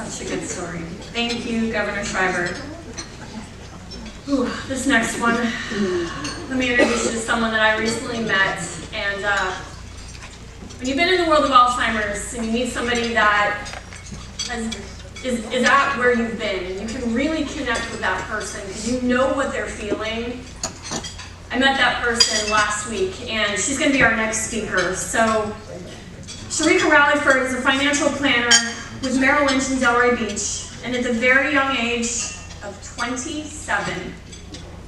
Such a good story. Thank you, Governor Schreiber. Ooh, this next one, let me introduce you to someone that I recently met. And when you've been in the world of Alzheimer's and you meet somebody that is at where you've been, and you can really connect with that person because you know what they're feeling. I met that person last week, and she's going to be our next speaker. So, Sherika Ralliford is a financial planner with Merrill Lynch in Delray Beach, and at the very young age of 27,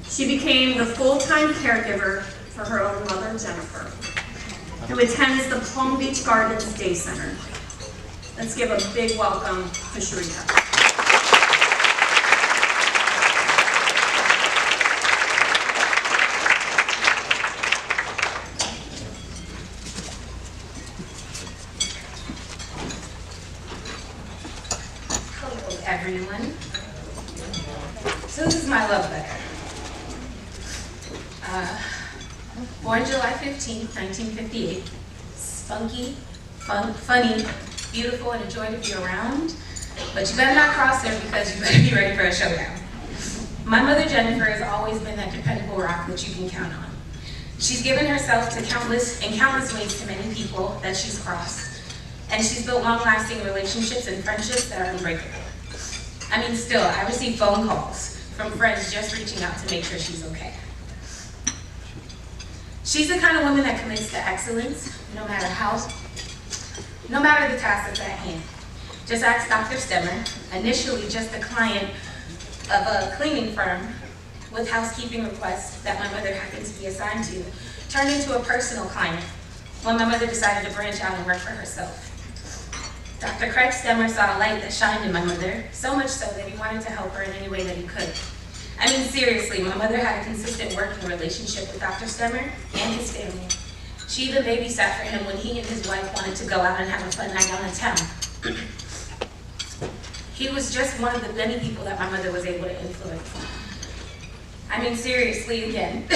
she became the full-time caregiver for her own mother, Jennifer, who attends the Palm Beach Gardens Day Center. Let's give a big welcome to Sherika. Hello, everyone. So this is my love letter. Born July 15th, 1958. Spunky, funny, beautiful, and a joy to be around. But you better not cross her because you better be ready for a showdown. My mother, Jennifer, has always been that dependable rock that you can count on. She's given herself to countless ways to many people that she's crossed. And she's built long-lasting relationships and friendships that are unbreakable. I mean, still, I receive phone calls from friends just reaching out to make sure she's okay. She's the kind of woman that commits to excellence, no matter the task that's at hand. Just ask Dr. Stemmer, initially just a client of a cleaning firm with housekeeping requests that my mother happened to be assigned to, turned into a personal client when my mother decided to branch out and work for herself. Dr. Craig Stemmer saw a light that shined in my mother, so much so that he wanted to help her in any way that he could. I mean, seriously, my mother had a consistent working relationship with Dr. Stemmer and his family. She even babysat for him when he and his wife wanted to go out and have a fun night out in town. He was just one of the many people that my mother was able to influence. I mean, seriously, again.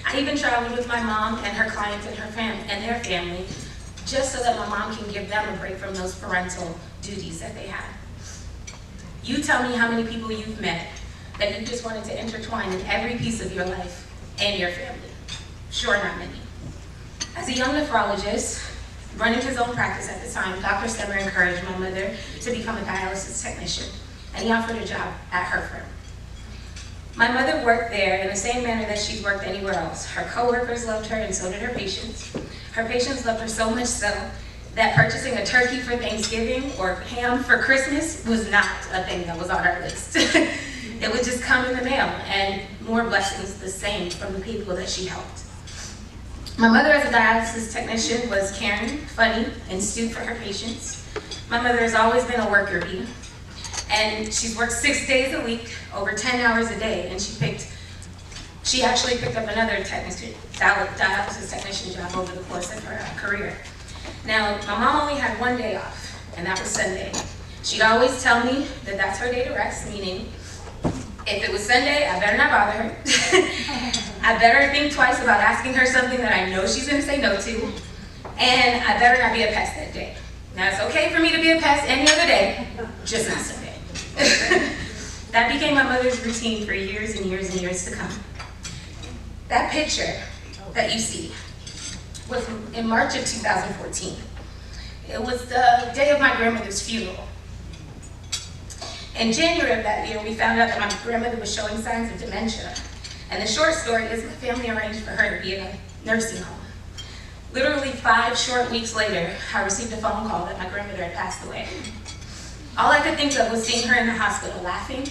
I even traveled with my mom and her clients and their family, just so that my mom can give them a break from those parental duties that they had. You tell me how many people you've met that you just wanted to intertwine in every piece of your life and your family. Sure, not many. As a young nephrologist, running his own practice at the time, Dr. Stemmer encouraged my mother to become a dialysis technician, and he offered a job at her firm. My mother worked there in the same manner that she's worked anywhere else. Her coworkers loved her, and so did her patients. Her patients loved her so much so that purchasing a turkey for Thanksgiving or ham for Christmas was not a thing that was on her list. It would just come in the mail, and more blessings the same from the people that she helped. My mother as a dialysis technician was caring, funny, and astute for her patients. My mother has always been a worker bee, and she's worked 6 days a week, over 10 hours a day, and she actually picked up another dialysis technician job over the course of her career. Now, my mom only had one day off, and that was Sunday. She'd always tell me that that's her day to rest, meaning if it was Sunday, I better not bother her. I better think twice about asking her something that I know she's gonna say no to, and I better not be a pest that day. Now, it's okay for me to be a pest any other day, just not Sunday. That became my mother's routine for years and years and years to come. That picture that you see was in March of 2014. It was the day of my grandmother's funeral. In January of that year, we found out that my grandmother was showing signs of dementia. And the short story is my family arranged for her to be in a nursing home. Literally 5 short weeks later, I received a phone call that my grandmother had passed away. All I could think of was seeing her in the hospital laughing,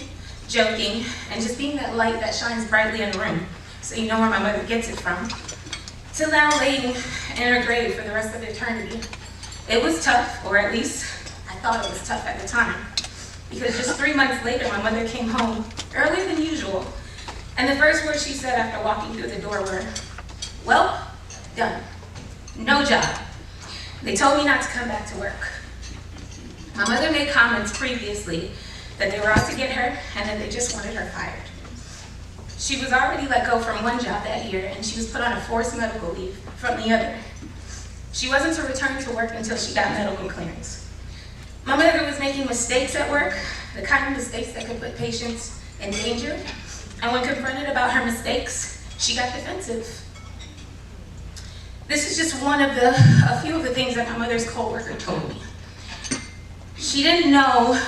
joking, and just being that light that shines brightly in the room. So you know where my mother gets it from. Till now laying in her grave for the rest of eternity. It was tough, or at least I thought it was tough at the time. Because just 3 months later, my mother came home earlier than usual. And the first words she said after walking through the door were, "Well, done. No job. They told me not to come back to work." My mother made comments previously that they were out to get her and that they just wanted her fired. She was already let go from one job that year, and she was put on a forced medical leave from the other. She wasn't to return to work until she got medical clearance. My mother was making mistakes at work, the kind of mistakes that could put patients in danger. And when confronted about her mistakes, she got defensive. This is just a few of the things that my mother's coworker told me. She didn't know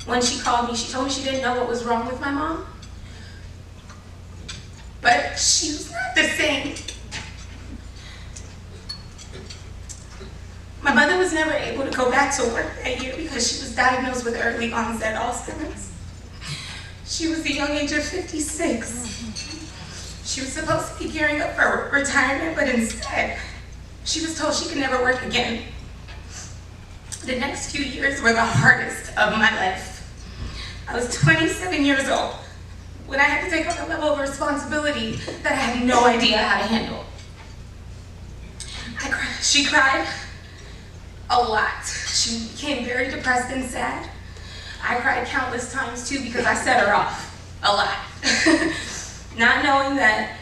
when she called me, she told me she didn't know what was wrong with my mom. But she was not the same. My mother was never able to go back to work that year because she was diagnosed with early onset Alzheimer's. She was the young age of 56. She was supposed to be gearing up for retirement, but instead, she was told she could never work again. The next few years were the hardest of my life. I was 27 years old when I had to take on a level of responsibility that I had no idea how to handle. She cried a lot. She became very depressed and sad. I cried countless times too because I set her off a lot. Not knowing that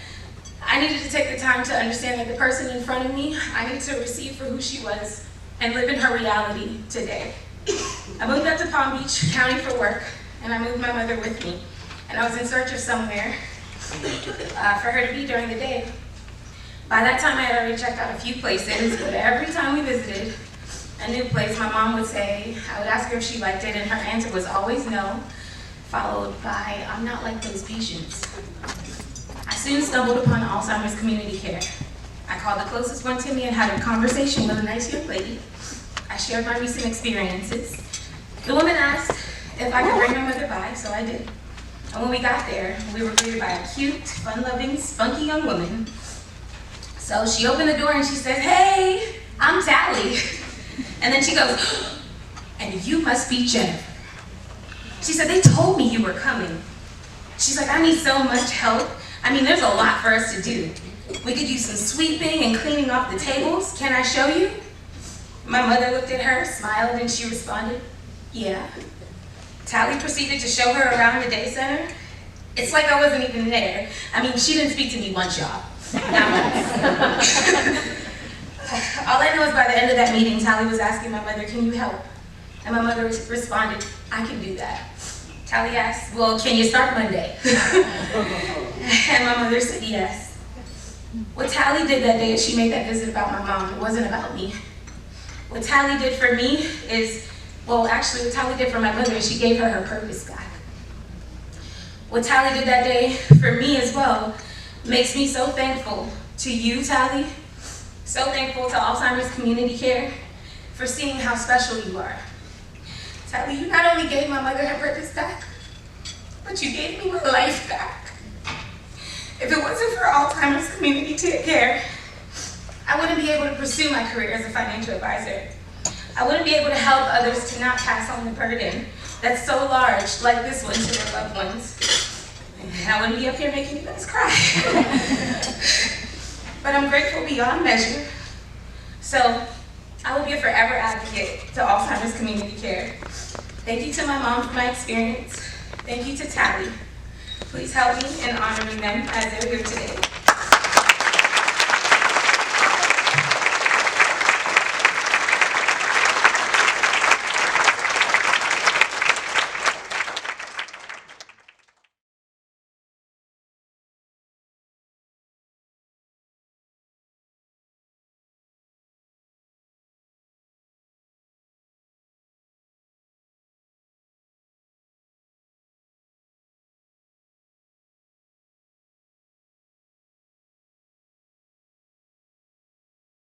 I needed to take the time to understand that the person in front of me, I needed to receive for who she was and live in her reality today. I moved up to Palm Beach County for work, and I moved my mother with me. And I was in search of somewhere for her to be during the day. By that time, I had already checked out a few places, but every time we visited a new place, my mom would say, I would ask her if she liked it, and her answer was always no, followed by, I'm not like those patients. I soon stumbled upon Alzheimer's community care. I called the closest one to me and had a conversation with a nice young lady. I shared my recent experiences. The woman asked if I could bring my mother by, so I did. And when we got there, we were greeted by a cute, fun-loving, spunky young woman. So she opened the door and she says, hey, I'm Tally. And then she goes, and you must be Jennifer. She said, they told me you were coming. She's like, I need so much help. I mean, there's a lot for us to do. We could use some sweeping and cleaning off the tables. Can I show you? My mother looked at her, smiled, and she responded, yeah. Tally proceeded to show her around the day center. It's like I wasn't even there. I mean, she didn't speak to me once, y'all. Not once. All I know is by the end of that meeting, Tally was asking my mother, can you help? And my mother responded, I can do that. Tally asked, well, can you start Monday? And my mother said yes. What Tally did that day is she made that visit about my mom. It wasn't about me. What Tally did for me is, well, actually what Tally did for my mother is she gave her purpose back. What Tally did that day for me as well makes me so thankful to you, Tally, so thankful to Alzheimer's Community Care for seeing how special you are. Tally, you not only gave my mother her purpose back, but you gave me my life back. If it wasn't for Alzheimer's Community Care, I wouldn't be able to pursue my career as a financial advisor. I wouldn't be able to help others to not pass on the burden that's so large, like this one, to their loved ones. And I wouldn't be up here making you guys cry. But I'm grateful beyond measure. So I will be a forever advocate to Alzheimer's Community Care. Thank you to my mom for my experience. Thank you to Tally. Please help me in honoring them as they're here today.